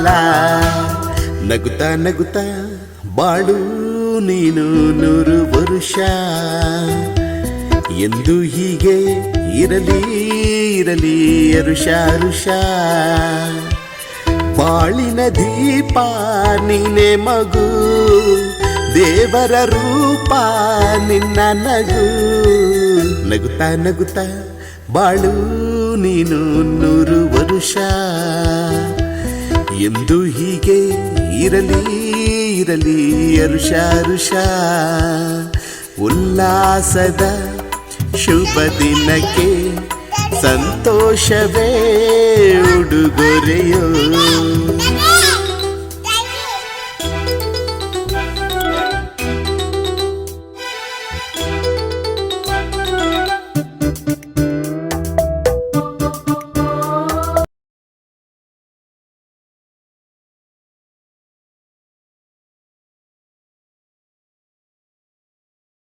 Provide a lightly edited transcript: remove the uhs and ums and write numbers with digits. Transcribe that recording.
ಲಾ ನಗುತ್ತಾ ನಗುತ್ತಾ ಬಾಳು ನೀನು 100 ವರುಷ ಎಂದು ಹೀಗೆ ಇರಲಿ ಇರಲಿ ಅರುಷ ಅರುಷ ಬಾಳಿನ ದೀಪ ನೀನೆ ಮಗು ದೇವರ ರೂಪ ನಿನ್ನ ನಗು ನಗುತ್ತಾ ನಗುತ್ತಾ ಬಾಳು ನೀನು 100 ವರುಷ ಎಂದು ಹೀಗೆ ಇರಲಿ ಇರಲಿ ಅರುಷ ಅರುಷ ಉಲ್ಲಾಸದ ಶುಭ ದಿನಕ್ಕೆ ಸಂತೋಷವೇ ಉಡುಗೊರೆಯೋ